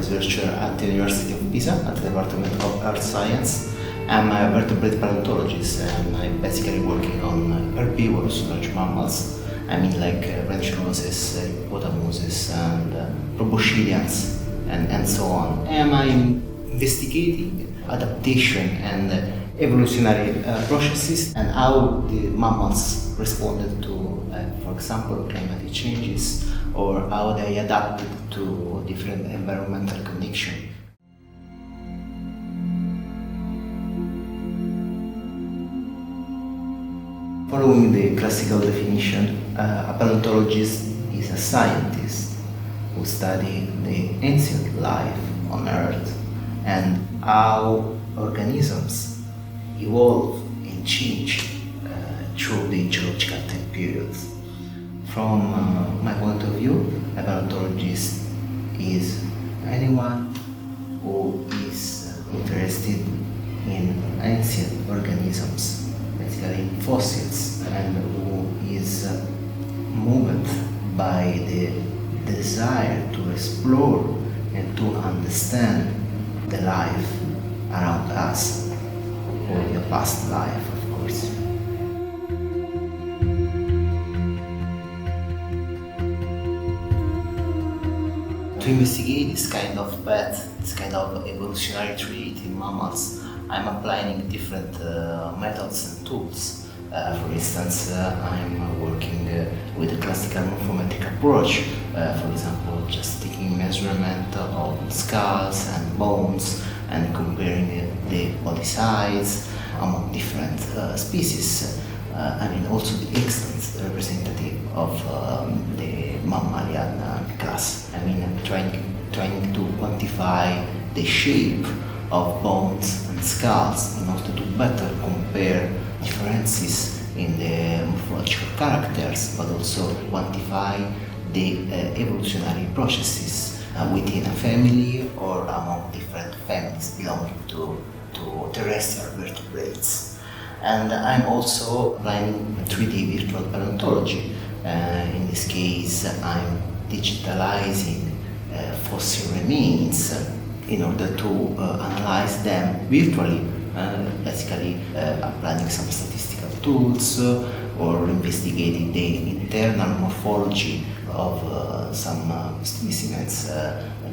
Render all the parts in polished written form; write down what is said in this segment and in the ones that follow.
researcher at the University of Pisa at the Department of Earth Science. I'm a vertebrate paleontologist and I'm basically working on herbivorous large mammals. I mean like rhinoceroses, hippopotamuses and proboscideans and so on. And I'm investigating adaptation and evolutionary processes and how the mammals responded to, for example, climatic changes or how they adapted to different environmental conditions. Following the classical definition, a paleontologist is a scientist who studies the ancient life on Earth and how organisms evolve and change through the geological time periods. From my point of view, a paleontologist is anyone who is interested in ancient organisms, basically in fossils, and who is moved by the desire to explore and to understand the life around us, or the past life, of course. To investigate this kind of path, this kind of evolutionary trait in mammals, I'm applying different methods and tools. For instance, I'm working with a classical morphometric approach, for example, just taking measurement of skulls and bones and comparing the body size among different species. I mean also the extant representative of the mammalian class. I mean I'm trying to quantify the shape of bones and skulls in order to better compare differences in the morphological characters, but also quantify the evolutionary processes within a family or among different families belonging to terrestrial vertebrates. And I'm also applying 3D virtual paleontology. In this case, I'm digitalizing fossil remains in order to analyze them virtually, basically applying some statistical tools or investigating the internal morphology of some specimens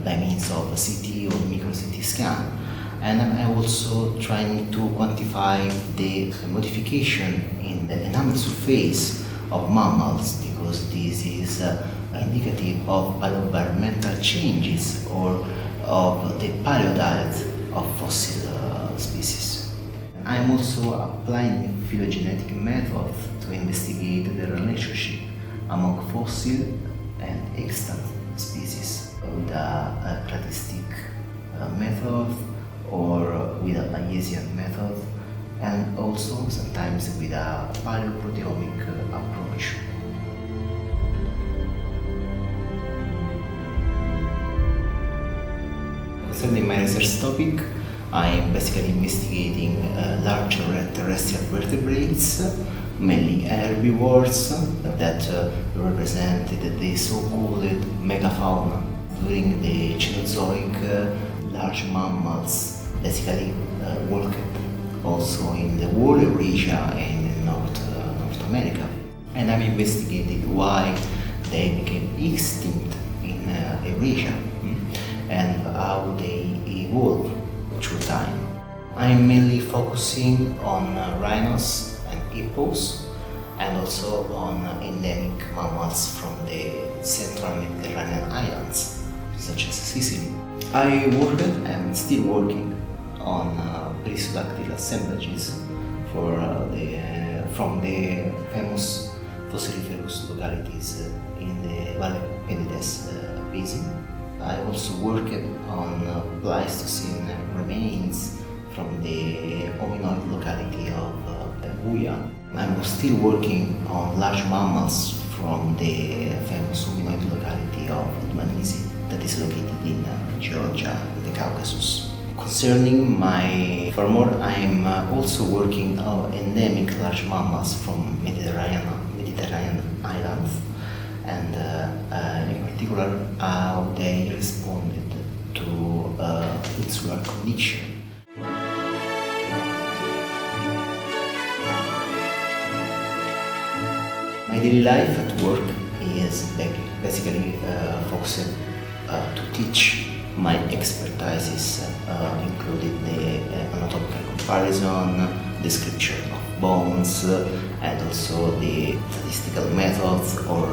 by means of a CT or micro CT scan. And I'm also trying to quantify the modification in the enamel surface of mammals, because this is indicative of paleoenvironmental changes or of the paleodiet of fossil species. I'm also applying phylogenetic method to investigate the relationship among fossil and extant species with a cladistic method or with a Bayesian method, and also sometimes with a paleoproteomic approach. Concerning my research topic, I am basically investigating larger terrestrial vertebrates, mainly herbivores, that represented the so-called megafauna. During the Cenozoic, large mammals basically walked also in the whole Eurasia and in North America. And I'm investigating why they became extinct in Eurasia and how they evolved through time. I'm mainly focusing on rhinos and hippos, and also on endemic mammals from the central Mediterranean islands, such as Sicily. I worked and am still working on perissodactyl assemblages from the famous fossiliferous localities in the Valley of Penedès basin. I also worked on Pleistocene remains from the hominoid locality of Buia. I'm still working on large mammals from the famous hominoid locality of Dmanisi, that is located in Georgia, in the Caucasus. Concerning my furthermore, I'm also working on endemic large mammals from Mediterranean islands, and in particular how they responded to to insular condition. My daily life at work is basically focused to teach my expertises, including the anatomical comparison, description of bones, and also the statistical methods or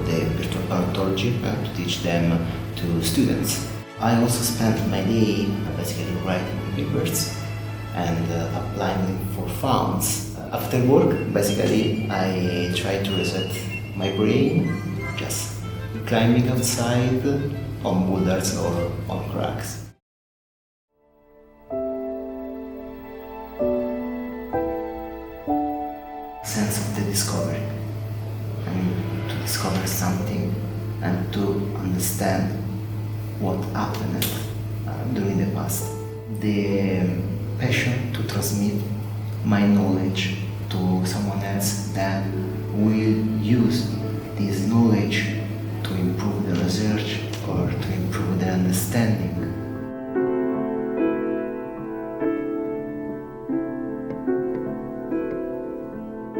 the virtual paleontology to teach them to students. I also spend my day basically writing papers and applying for funds. After work, basically, I try to reset my brain, just climbing outside on boulders or on cracks. Sense of the discovery. I mean, to discover something and to understand what happened during the past. The passion to transmit my knowledge to someone else that will use this knowledge to improve the research or to improve the understanding.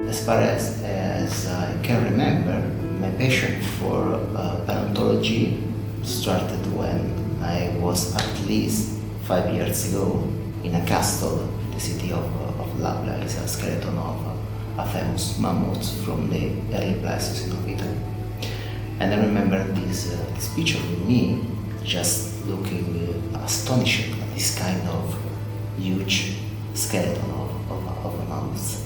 As far as I can remember, my passion for paleontology started when I was at least 5 years ago in a castle, the city of Labla. Is a skeleton of a famous mammoth from the early Pleistocene of Italy. And I remember this picture with me, just looking astonished at this kind of huge skeleton of a mammoth.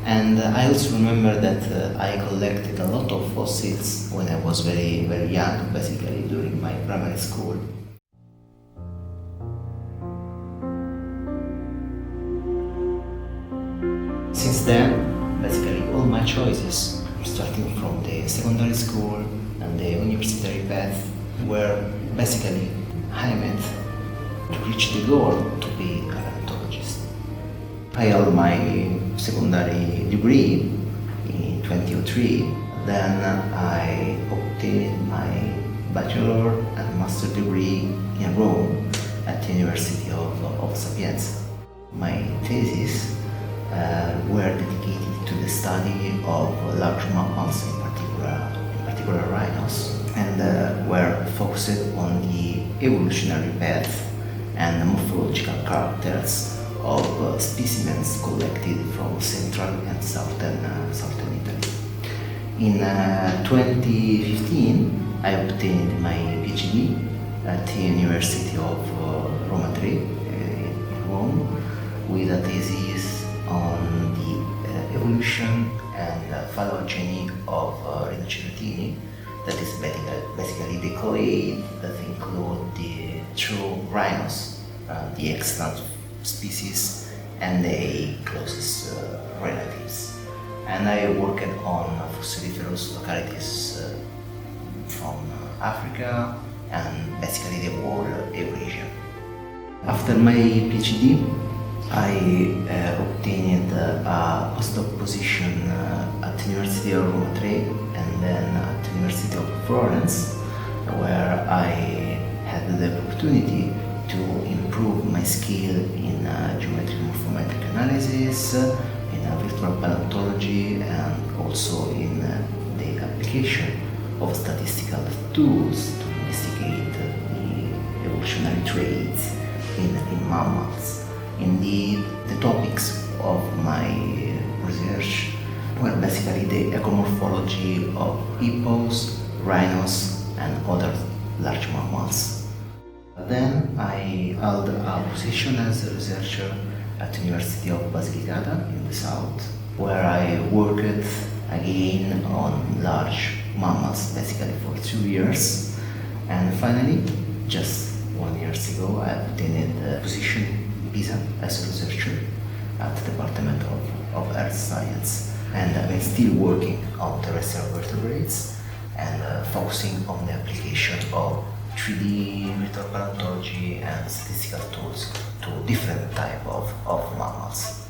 And I also remember that I collected a lot of fossils when I was very, very young, basically during my primary school. Since then, basically all my choices, starting from the secondary school and the university path, were basically aimed to reach the goal to be a paleontologist. I held my secondary degree in 2003, then I obtained my bachelor and master degree in Rome at the University of Sapienza. My thesis were dedicated to the study of large mammals, in particular rhinos, and were focused on the evolutionary path and morphological characters of specimens collected from central and southern Italy. In 2015, I obtained my PhD at the University of Roma III in Rome with a thesis on the evolution and phylogeny of rinoceratini, that is basically the clade that include the true rhinos, the extant species and the closest relatives. And I worked on fossiliferous localities from Africa and basically the whole Eurasia. After my PhD, I obtained a postdoc position at the University of Roma III and then at the University of Florence, where I had the opportunity to improve my skill in geometric morphometric analysis, in virtual paleontology, and also in the application of statistical tools to investigate the evolutionary traits in mammals. Indeed, the topics of my research were basically the ecomorphology of hippos, rhinos, and other large mammals. Then I held a position as a researcher at the University of Basilicata in the south, where I worked again on large mammals basically for 2 years. And finally, just 1 year ago, I obtained a position in Pisa as a researcher at the Department of Earth Science. And I'm still working on terrestrial vertebrates and focusing on the application of 3D virtual paleontology and statistical tools to different type of mammals.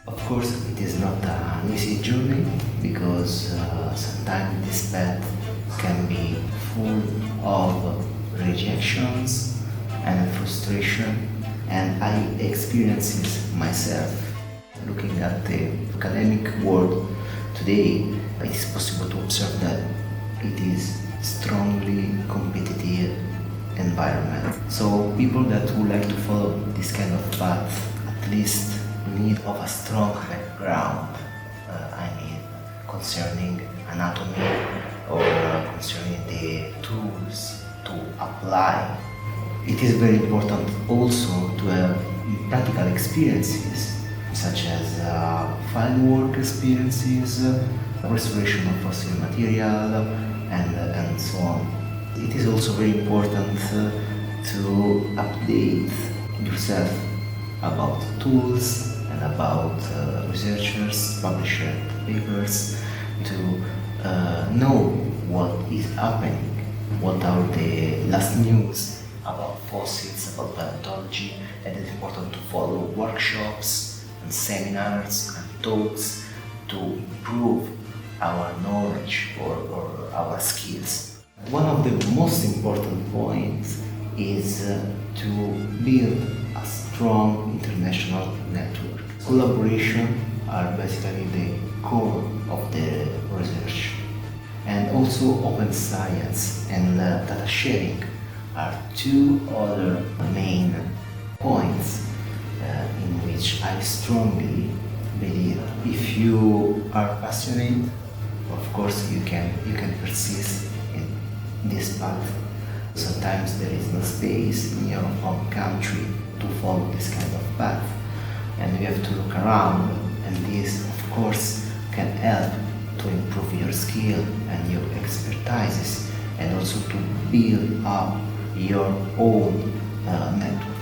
Of course, it is not an easy journey because sometimes it this path can be full of rejections and frustration, and I experience it myself. Looking at the academic world today, it is possible to observe that it is strongly competitive environment. So people that would like to follow this kind of path at least need of a strong background, concerning anatomy or concerning the tools to apply. It is very important also to have practical experiences such as field work experiences, restoration of fossil material, and so on. It is also very important to update yourself about tools and about researchers, published papers, to know what is happening, what are the last news about fossils, about paleontology, and it's important to follow workshops and seminars and talks to improve our knowledge or our skills. One of the most important points is to build a strong international network. Collaboration are basically the core of the research. And also open science and data sharing are two other main points in which I strongly believe. If you are passionate, of course you can persist in this path. Sometimes there is no space in your home country to follow this kind of path, and you have to look around, and this of course can help to improve your skill and your expertises, and also to build up your own network.